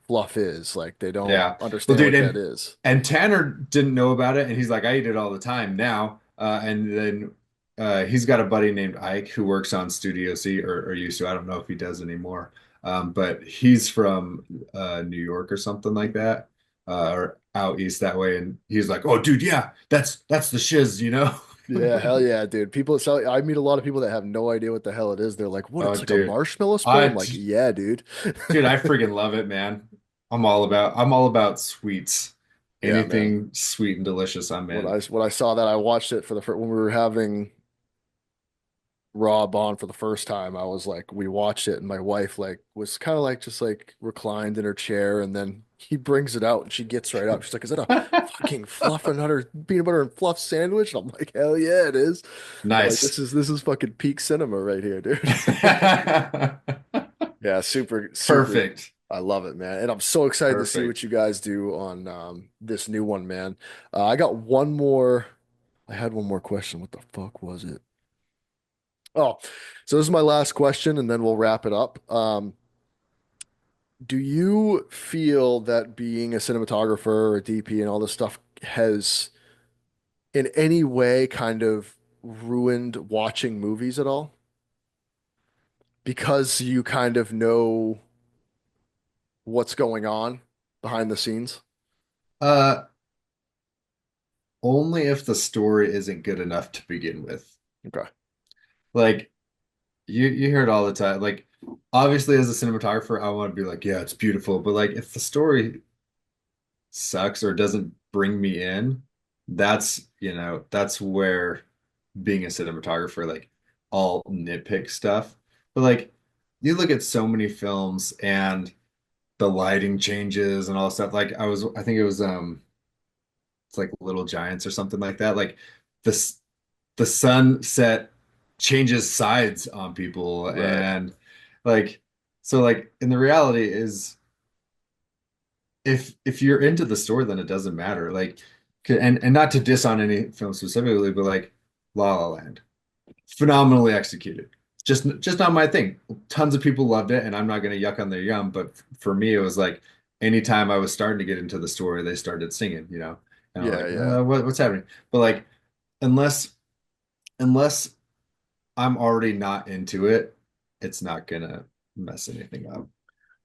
S1: fluff is. Like they don't
S2: Yeah. Well,
S1: understand
S2: dude,
S1: what that is.
S2: and Tanner didn't know about it, and he's like, I eat it all the time now. And then he's got a buddy named Ike who works on Studio C, or used to. I don't know if he does anymore. But he's from New York or something like that, or out east that way. And he's like, "Oh, dude, yeah, that's the shiz, you know."
S1: Yeah, hell yeah, dude. I meet a lot of people that have no idea what the hell it is. They're like, what?
S2: Oh,
S1: It's like a
S2: dude,
S1: marshmallow spread? I'm
S2: I
S1: like, yeah, dude.
S2: dude, I freaking love it, man. I'm all about sweets.
S1: Yeah, man.
S2: Anything sweet and delicious, I'm
S1: When
S2: in.
S1: I saw that, I watched it for the first when we were having Rob on for the first time. I was like, we watched it, and my wife like was kind of like just like reclined in her chair, and then he brings it out, and she gets right up. She's like, "Is that a fucking fluff and butter peanut butter and fluff sandwich?" And I'm like, "Hell yeah, it is." I'm like,
S2: Nice.
S1: this is fucking peak cinema right here, dude." Yeah, super, super.
S2: Perfect.
S1: I love it, man. And I'm so excited to see what
S2: Perfect.
S1: you guys do on this new one, man. I got one more. I had one more question. What the fuck was it? Oh, so this is my last question, and then we'll wrap it up. Do you feel that being a cinematographer or a DP and all this stuff has in any way kind of ruined watching movies at all? Because you kind of know what's going on behind the scenes?
S2: Uh, Only if the story isn't good enough to begin with.
S1: Okay.
S2: Like, you hear it all the time. Like, obviously as a cinematographer, I want to be like, yeah, it's beautiful, but like if the story sucks or doesn't bring me in, that's where being a cinematographer, like, all nitpick stuff. But like, you look at so many films and the lighting changes and all stuff. Like, I think it was it's like Little Giants or something like that. Like, the the sunset changes sides on people,
S1: Right.
S2: and like so like in the reality is if you're into the story, then it doesn't matter. Like, and not to diss on any film specifically, but like La La Land, phenomenally executed. Just not my thing. Tons of people loved it, and I'm not going to yuck on their yum, but for me, it was like anytime I was starting to get into the story, they started singing, and I'm
S1: Yeah,
S2: like,
S1: yeah.
S2: what's happening? But like, unless unless I'm already not into it, it's not gonna mess anything up.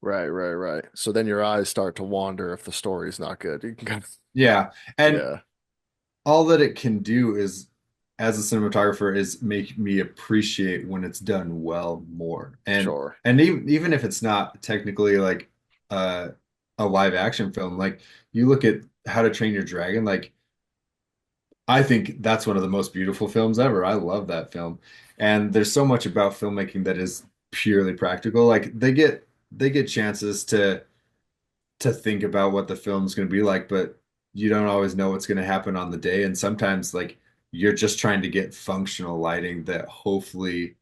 S1: Right, right, right. So then your eyes start to wander if the story's not good. You can kind of,
S2: Yeah, and
S1: yeah,
S2: all that it can do is, as a cinematographer, is make me appreciate when it's done well more.
S1: sure.
S2: And even if it's not technically like uh, a live action film, like you look at How to Train Your Dragon, like I think that's one of the most beautiful films ever. I love that film. And there's so much about filmmaking that is purely practical. Like they get chances to think about what the film's going to be like, but you don't always know what's going to happen on the day. And sometimes, like, you're just trying to get functional lighting that hopefully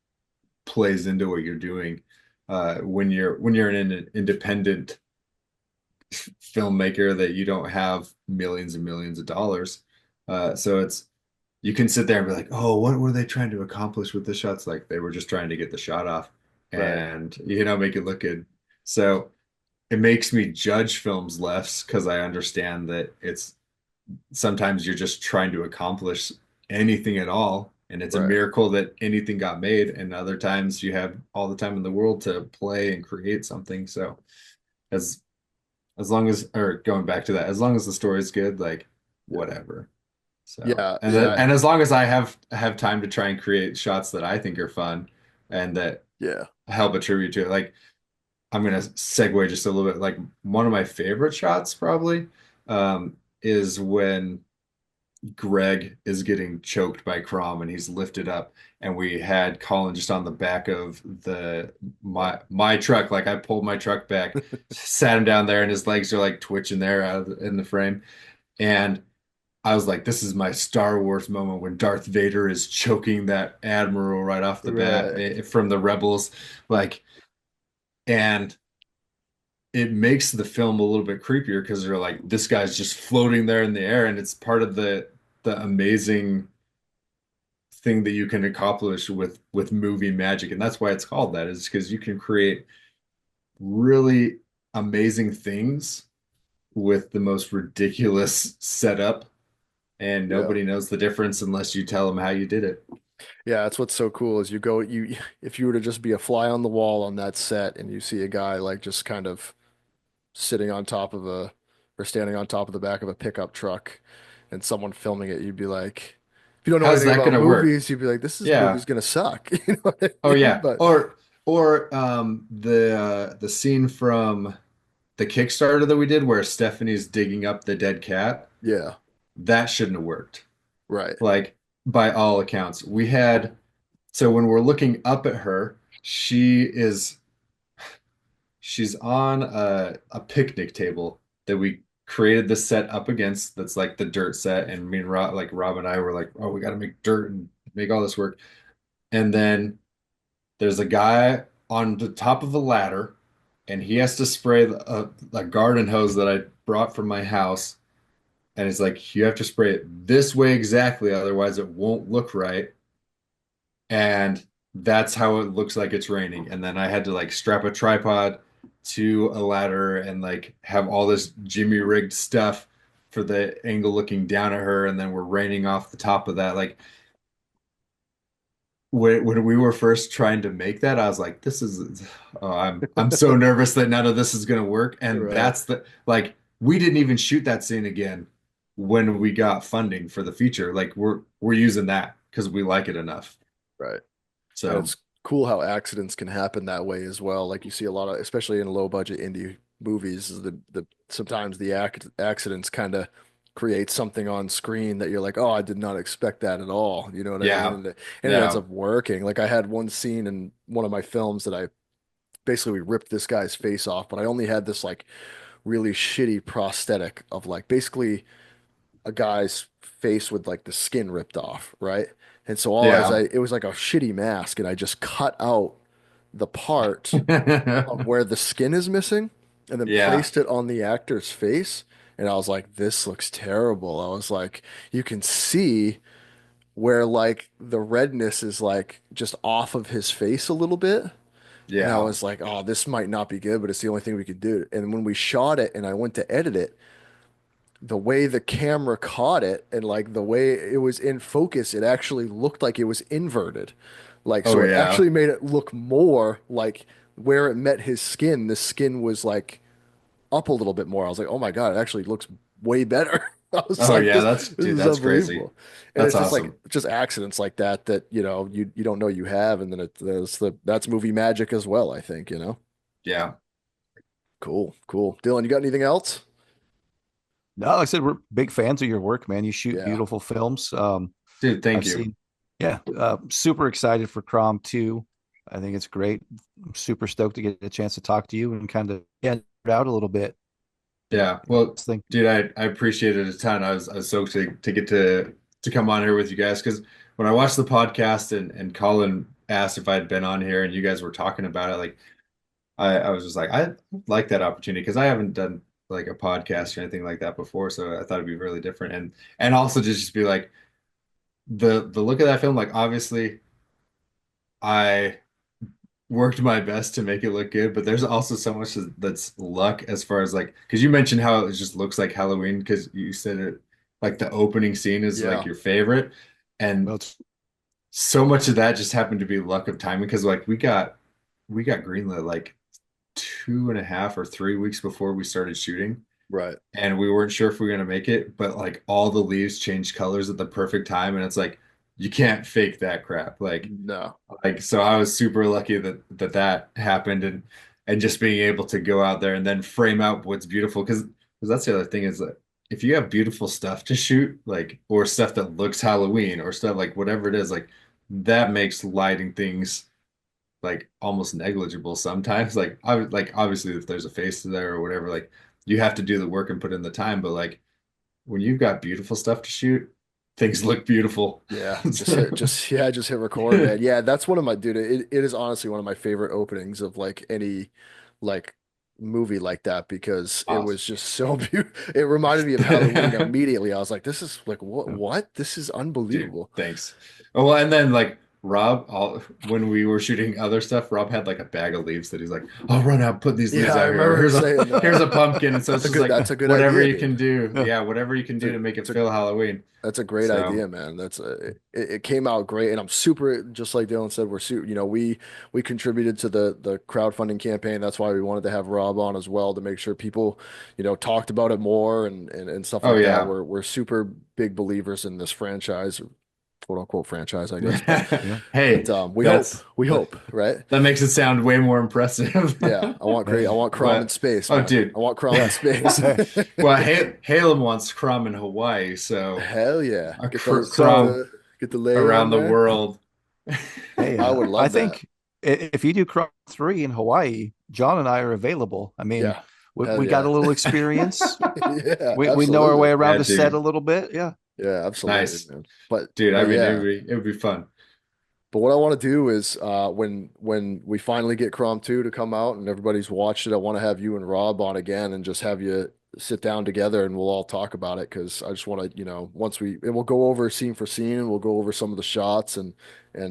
S2: plays into what you're doing when you're an independent filmmaker that you don't have millions and millions of dollars. So you can sit there and be like, oh, what were they trying to accomplish with the shots? Like they were just trying to get the shot off
S1: Right,
S2: and make it look good. So it makes me judge films less because I understand that it's sometimes you're just trying to accomplish anything at all. And it's a
S1: right.
S2: miracle that anything got made. And other times you have all the time in the world to play and create something. So as as long as, or going back to that, as long as the story is good, like
S1: Yeah.
S2: whatever. So
S1: Yeah,
S2: and
S1: yeah,
S2: and as long as I have time to try and create shots that I think are fun and that
S1: yeah.
S2: help attribute to it, like I'm gonna segue just a little bit. Like one of my favorite shots probably is when Greg is getting choked by Crom and he's lifted up, and we had Colin just on the back of the my truck. Like I pulled my truck back, sat him down there, and his legs are like twitching there in the frame. And I was like, this is my Star Wars moment when Darth Vader is choking that admiral right off the bat
S1: Right,
S2: from the Rebels. Like, and it makes the film a little bit creepier because they're like, this guy's just floating there in the air, and it's part of the amazing thing that you can accomplish with movie magic, and that's why it's called that, is because you can create really amazing things with the most ridiculous setup, and
S1: yeah.
S2: nobody knows the difference unless you tell them how you did it.
S1: Yeah, that's what's so cool is you go you if you were to just be a fly on the wall on that set and you see a guy like just kind of sitting on top of a or standing on top of the back of a pickup truck and someone filming it, you'd be like, if you don't know
S2: How's
S1: anything
S2: that
S1: about
S2: gonna work?
S1: movies, you'd be like, this movie's
S2: Yeah.
S1: gonna suck. You know what I
S2: Oh
S1: mean?
S2: yeah.
S1: But
S2: Or the scene from the Kickstarter that we did where Stephanie's digging up the dead cat,
S1: yeah,
S2: that shouldn't have worked.
S1: right.
S2: Like by all accounts. So when we're looking up at her, she's on a picnic table that we created the set up against that's like the dirt set, and me and Rob and I were like, oh, we got to make dirt and make all this work. And then there's a guy on the top of a ladder, and he has to spray a garden hose that I brought from my house. And it's like, you have to spray it this way exactly, otherwise it won't look right. And that's how it looks like it's raining. And then I had to like strap a tripod to a ladder and like have all this Jimmy rigged stuff for the angle looking down at her. And then we're raining off the top of that. Like when we were first trying to make that, I was like, this is, oh, I'm so nervous that none of this is going to work. And
S1: Right,
S2: that's like, we didn't even shoot that scene again when we got funding for the feature. Like we're using that because we like it enough.
S1: right. And
S2: So
S1: it's cool how accidents can happen that way as well. Like you see a lot of, especially in low budget indie movies, is the sometimes the accidents kind of create something on screen that you're like, oh, I did not expect that at all. You know what I mean?
S2: yeah,
S1: And it ends
S2: yeah.
S1: up working. Like I had one scene in one of my films that I basically ripped this guy's face off, but I only had this like really shitty prosthetic of like basically a guy's face with like the skin ripped off, right? And so
S2: Yeah.
S1: it was like a shitty mask, and I just cut out the part of where the skin is missing and then
S2: Yeah.
S1: placed it on the actor's face. And I was like, this looks terrible. I was like, you can see where like the redness is like just off of his face a little bit. And I
S2: Yeah.
S1: was like, oh, this might not be good, but it's the only thing we could do. And when we shot it and I went to edit it, the way the camera caught it and like the way it was in focus, it actually looked like it was inverted. Like,
S2: Oh
S1: so it
S2: yeah.
S1: actually made it look more like where it met his skin, the skin was like up a little bit more. I was like, oh my God, it actually looks way better. I was
S2: Oh
S1: like,
S2: yeah, that's
S1: this
S2: dude,
S1: is
S2: that's crazy.
S1: unbelievable. And
S2: That's
S1: it's just like
S2: awesome.
S1: just accidents like that that, you don't know you have, and then that's movie magic as well, I think, you know.
S2: Yeah.
S1: Cool, cool. Dylan, you got anything else?
S3: No, like I said, we're big fans of your work, man. You shoot
S1: Yeah.
S3: beautiful films.
S2: Dude, thank
S3: I've
S2: you.
S3: seen, yeah, super excited for Crom 2. I think it's great. I'm super stoked to get a chance to talk to you and kind of, yeah, nerd out a little bit.
S2: Yeah.
S3: You know,
S2: Well,
S3: this thing.
S2: dude, I appreciate it a ton. I was stoked to get to come on here with you guys because when I watched the podcast and Colin asked if I had been on here and you guys were talking about it, like I was just like, I like that opportunity because I haven't done like a podcast or anything like that before. So I thought it'd be really different and also just be like the look of that film, like obviously I worked my best to make it look good, but there's also so much that's luck as far as like because you mentioned how it just looks like Halloween because you said it like the opening scene is like
S1: Yeah.
S2: your favorite,
S3: Well,
S2: and so much of that just happened to be luck of timing because like we got greenlit like 2.5 or 3 weeks before we started shooting,
S1: Right.
S2: and we weren't sure if we were gonna make it, but like all the leaves changed colors at the perfect time, and it's like you can't fake that crap.
S1: No.
S2: Like so I was super lucky that happened and just being able to go out there and then frame out what's beautiful because that's the other thing is that if you have beautiful stuff to shoot like or stuff that looks Halloween or stuff like whatever it is like that makes lighting things like almost negligible sometimes like I would like obviously if there's a face there or whatever like you have to do the work and put in the time but like when you've got beautiful stuff to shoot things look beautiful.
S1: Yeah, just hit record, man. Yeah, that's one of my dude. It is honestly one of my favorite openings of like any like movie like that because it was
S2: Awesome.
S1: just so beautiful. It reminded me of Halloween immediately. I was like, this is like what
S3: yeah.
S1: what? This is
S2: Dude,
S1: unbelievable.
S2: thanks. Oh, well, and then like Rob, when we were shooting other stuff, Rob had like a bag of leaves that he's like, "I'll run out, put these
S1: Yeah,
S2: leaves
S1: I
S2: out here. Or
S1: remember him
S2: here's a
S1: saying
S2: here's
S1: that.
S2: a pumpkin." And so it's
S1: That's a
S2: just
S1: good
S2: like
S1: that's a good
S2: whatever
S1: idea,
S2: you can
S1: dude.
S2: do,
S3: Yeah.
S2: yeah, whatever you can
S1: It's
S2: do
S1: a
S2: to make it
S1: it's a
S2: feel Halloween.
S1: That's a great
S2: So,
S1: idea, man. It came out great, and I'm super just like Dylan said. We contributed to the crowdfunding campaign. That's why we wanted to have Rob on as well to make sure people talked about it more and stuff
S2: oh
S1: like that.
S2: yeah.
S1: We're super big believers in this franchise, quote unquote franchise, I guess. But
S3: Yeah.
S1: but
S2: Hey,
S1: we
S2: that's
S1: hope, right?
S2: that makes it sound way more impressive.
S1: Yeah, I want Crom in
S2: But
S1: space,
S2: oh,
S1: man.
S2: dude,
S1: I want Crom in
S3: Yeah.
S1: space.
S2: well, Halem wants Crom in Hawaii, so
S1: Hell yeah,
S2: a
S3: So,
S2: Crom
S1: get the layer on
S2: around the
S1: there.
S2: world.
S3: hey,
S1: I would
S3: I
S1: love that.
S3: think if you do Crom 3 in Hawaii, John and I are available. I mean,
S1: Yeah,
S3: we
S1: hell
S3: got
S1: yeah.
S3: a little experience.
S1: Yeah,
S3: We know our
S1: absolutely.
S3: way around
S2: Yeah,
S3: the set a
S2: dude.
S3: little bit. Yeah.
S1: Yeah, absolutely,
S2: Nice.
S1: man. But
S2: Dude, I
S1: but
S2: mean
S1: yeah,
S2: it would be fun.
S1: but what I want to do is when we finally get Crom 2 to come out and everybody's watched it, I want to have you and Rob on again and just have you sit down together and we'll all talk about it because I just want to, once and we'll go over scene for scene and we'll go over some of the shots and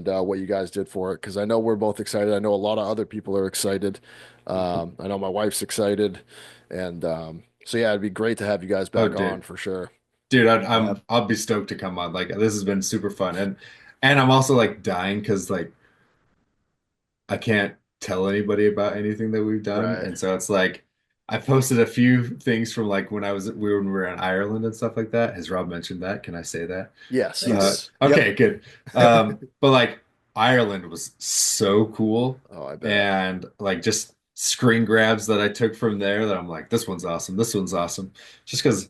S1: what you guys did for it because I know we're both excited. I know a lot of other people are excited. I know my wife's excited, and so yeah, it'd be great to have you guys
S2: Oh,
S1: back on
S2: dude.
S1: for sure.
S2: Dude,
S3: Yeah.
S2: I'll be stoked to come on. Like this has been super fun. And I'm also like dying because like I can't tell anybody about anything that we've done.
S1: Right.
S2: And so it's like I posted a few things from like when we were in Ireland and stuff like that. Has Rob mentioned that? Can I say that?
S1: Yes,
S3: Yes.
S1: yes.
S3: Yep.
S2: Okay, good. But like Ireland was so cool,
S1: Oh, I bet.
S2: and like just screen grabs that I took from there that I'm like, this one's awesome, this one's awesome. Just because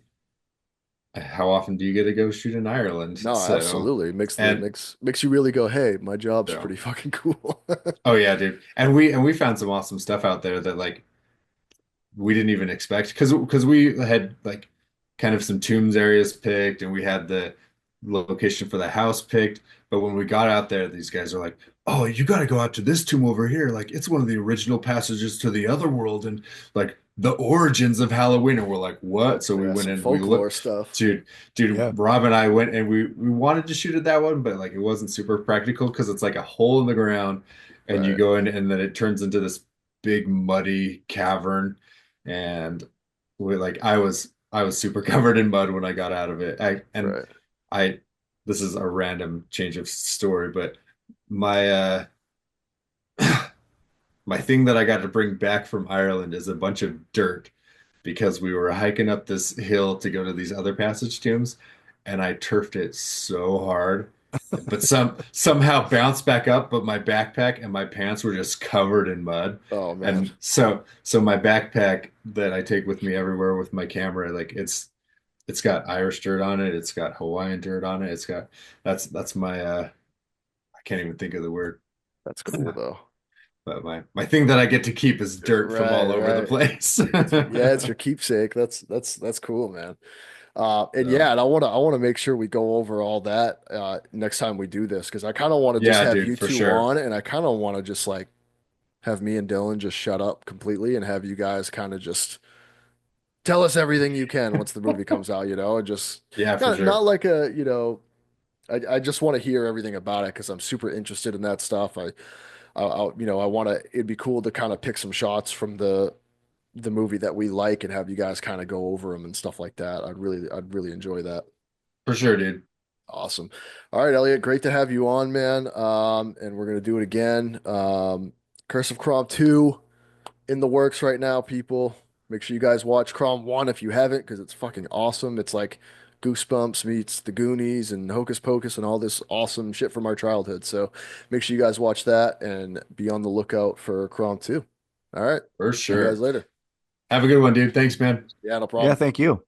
S2: how often do you get to go shoot in Ireland?
S1: No,
S2: So,
S1: absolutely. It
S2: and
S1: makes you really go, hey, my job's
S2: so,
S1: pretty fucking cool.
S2: oh yeah, dude. And we found some awesome stuff out there that like we didn't even expect because we had like kind of some tombs areas picked, and we had the location for the house picked. But when we got out there, these guys are like, "Oh, you got to go out to this tomb over here. Like it's one of the original passages to the other world, and like the origins of Halloween." And we're like, "What?" So we
S1: Yeah,
S2: went
S1: some
S2: in, we
S1: folklore
S2: looked,
S1: stuff.
S2: dude. Dude,
S3: Yeah.
S2: Rob and I went and we wanted to shoot at that one, but like it wasn't super practical because it's like a hole in the ground, and you
S1: Right,
S2: go in, and then it turns into this big muddy cavern, and we like I was super covered in mud when I got out of it.
S1: right.
S2: I this is a random change of story, but my my thing that I got to bring back from Ireland is a bunch of dirt because we were hiking up this hill to go to these other passage tombs, and I turfed it so hard, but somehow bounced back up, but my backpack and my pants were just covered in mud.
S1: Oh man,
S2: And so my backpack that I take with me everywhere with my camera, like it's got Irish dirt on it, it's got Hawaiian dirt on it, it's got that's my I can't even think of the word.
S1: that's cool though.
S2: But my thing that I get to keep is dirt from
S1: Right,
S2: all over the
S1: right.
S2: place.
S1: Yeah, it's your keepsake. That's cool, man. And
S2: So
S1: yeah, and I want to make sure we go over all that next time we do this because I kind of want to just
S2: yeah,
S1: have you
S2: dude, for
S1: two
S2: sure.
S1: on, and I kind of want to just like have me and Dylan just shut up completely and have you guys kind of just tell us everything you can once the movie comes out, and just
S2: Yeah, for
S1: kind of not
S2: sure.
S1: like I just want to hear everything about it because I'm super interested in that stuff. I want to. It'd be cool to kind of pick some shots from the movie that we like and have you guys kind of go over them and stuff like that. I'd really enjoy that.
S2: For sure, dude.
S1: Awesome. All right, Elliot, great to have you on, man. And we're gonna do it again. Curse of Crom 2 in the works right now, people. Make sure you guys watch Crom 1 if you haven't, because it's fucking awesome. It's like Goosebumps meets The Goonies and Hocus Pocus and all this awesome shit from our childhood. So make sure you guys watch that and be on the lookout for Crom 2. All right.
S2: For
S1: See you guys
S2: sure.
S1: later.
S2: Have a good one, dude. Thanks, man.
S1: Yeah, no
S3: Yeah,
S1: problem.
S3: thank you.